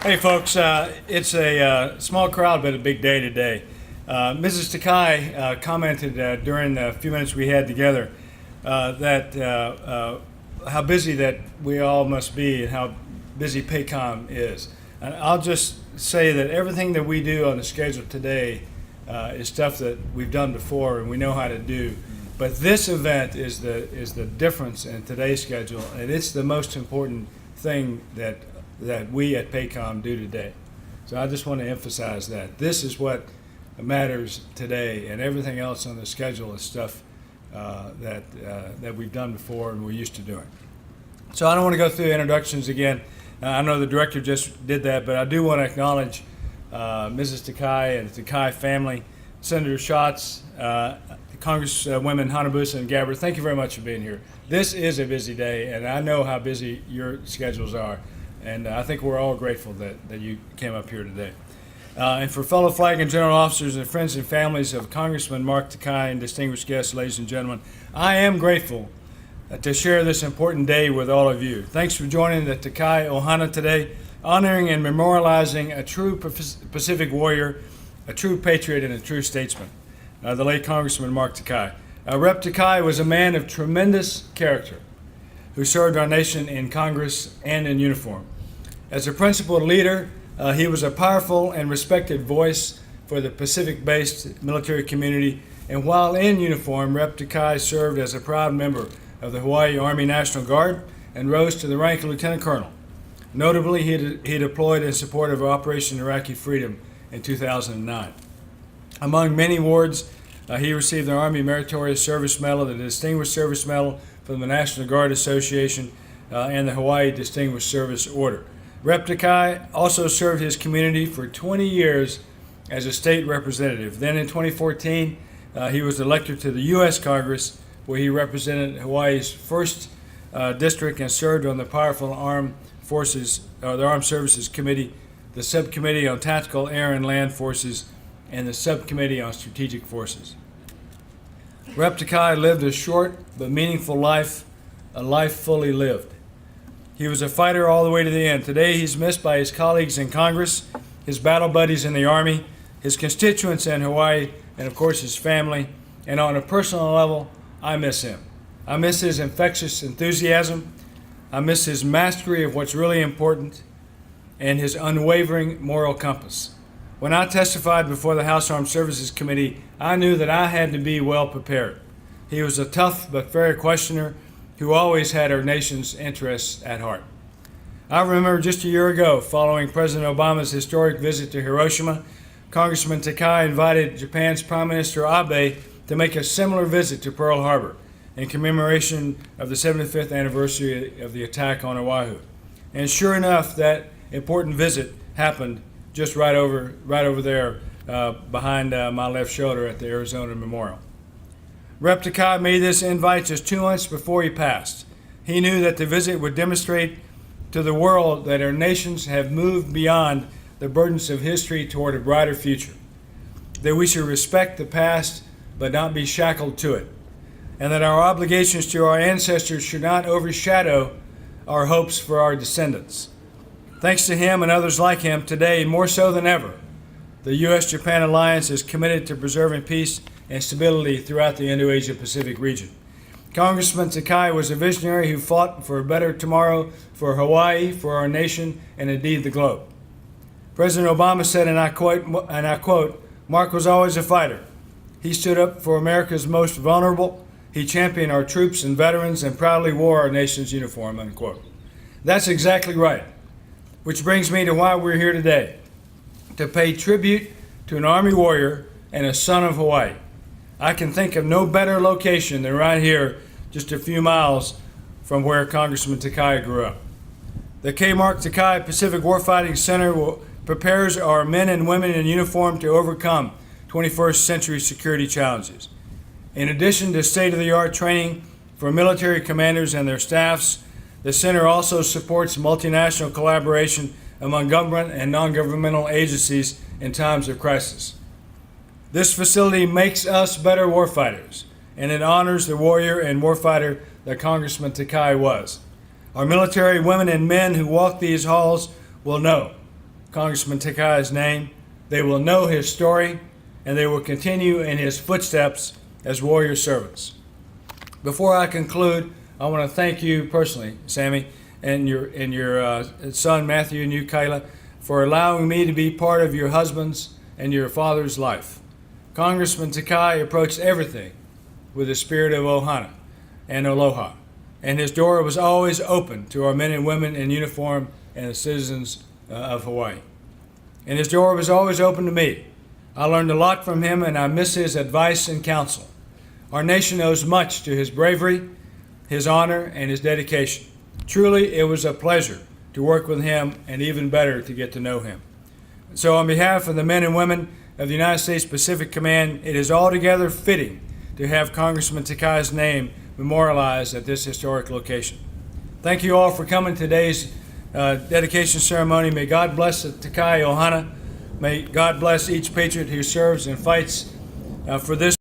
Hey folks, it's a small crowd but a big day today. Mrs. Takai commented during the few minutes we had together that how busy that we all must be and how busy PACOM is. And I'll just say that everything that we do on the schedule today is stuff that we've done before and we know how to do. But this event is the difference in today's schedule, and it's the most important thing that we at PACOM do today. So I just want to emphasize that. This is what matters today, and everything else on the schedule is stuff that we've done before and we're used to doing. So I don't want to go through introductions again. I know the director just did that, but I do want to acknowledge Mrs. Takai and the Takai family, Senator Schatz, Congresswomen Hanabusa and Gabbard. Thank you very much for being here. This is a busy day, and I know how busy your schedules are. And I think we're all grateful that you came up here today. And for fellow flag and general officers and friends and families of Congressman Mark Takai and distinguished guests, ladies and gentlemen, I am grateful to share this important day with all of you. Thanks for joining the Takai Ohana today, honoring and memorializing a true Pacific warrior, a true patriot, and a true statesman, the late Congressman Mark Takai. Rep. Takai was a man of tremendous character who served our nation in Congress and in uniform. As a principled leader, he was a powerful and respected voice for the Pacific-based military community, and while in uniform, Rep. Takai served as a proud member of the Hawaii Army National Guard and rose to the rank of Lieutenant Colonel. Notably, he deployed in support of Operation Iraqi Freedom in 2009. Among many awards, he received the Army Meritorious Service Medal, the Distinguished Service Medal from the National Guard Association, and the Hawaii Distinguished Service Order. Rep. Takai also served his community for 20 years as a state representative. Then in 2014, he was elected to the U.S. Congress, where he represented Hawaii's 1st District and served on the powerful Armed Services Committee, the Subcommittee on Tactical Air and Land Forces, and the Subcommittee on Strategic Forces. Rep. Takai lived a short but meaningful life, a life fully lived. He was a fighter all the way to the end. Today he's missed by his colleagues in Congress, his battle buddies in the Army, his constituents in Hawaii, and of course his family. And on a personal level, I miss him. I miss his infectious enthusiasm. I miss his mastery of what's really important and his unwavering moral compass. When I testified before the House Armed Services Committee, I knew that I had to be well prepared. He was a tough but fair questioner who always had our nation's interests at heart. I remember just a year ago, following President Obama's historic visit to Hiroshima, Congressman Takai invited Japan's Prime Minister Abe to make a similar visit to Pearl Harbor in commemoration of the 75th anniversary of the attack on Oahu. And sure enough, that important visit happened just right over there behind my left shoulder at the Arizona Memorial. Rep. Takai made this invite just 2 months before he passed. He knew that the visit would demonstrate to the world that our nations have moved beyond the burdens of history toward a brighter future, that we should respect the past but not be shackled to it, and that our obligations to our ancestors should not overshadow our hopes for our descendants. Thanks to him and others like him, today, more so than ever, the U.S.-Japan alliance is committed to preserving peace and stability throughout the Indo-Asia-Pacific region. Congressman Takai was a visionary who fought for a better tomorrow for Hawaii, for our nation, and indeed the globe. President Obama said, and I quote, "Mark was always a fighter. He stood up for America's most vulnerable. He championed our troops and veterans and proudly wore our nation's uniform," unquote. That's exactly right. Which brings me to why we're here today, to pay tribute to an Army warrior and a son of Hawaii. I can think of no better location than right here, just a few miles from where Congressman Takai grew up. The K. Mark Takai Pacific Warfighting Center prepares our men and women in uniform to overcome 21st century security challenges. In addition to state-of-the-art training for military commanders and their staffs, the center also supports multinational collaboration among government and non-governmental agencies in times of crisis. This facility makes us better warfighters, and it honors the warrior and warfighter that Congressman Takai was. Our military women and men who walk these halls will know Congressman Takai's name, they will know his story, and they will continue in his footsteps as warrior servants. Before I conclude, I want to thank you personally, Sammy, and your son Matthew, and you, Kayla, for allowing me to be part of your husband's and your father's life. Congressman Takai approached everything with a spirit of ohana and aloha, and his door was always open to our men and women in uniform and the citizens of Hawaii. And his door was always open to me. I learned a lot from him, and I miss his advice and counsel. Our nation owes much to his bravery, his honor, and his dedication. Truly, it was a pleasure to work with him, and even better to get to know him. So on behalf of the men and women of the United States Pacific Command, it is altogether fitting to have Congressman Takai's name memorialized at this historic location. Thank you all for coming to today's dedication ceremony. May God bless the Takai Ohana. May God bless each patriot who serves and fights for this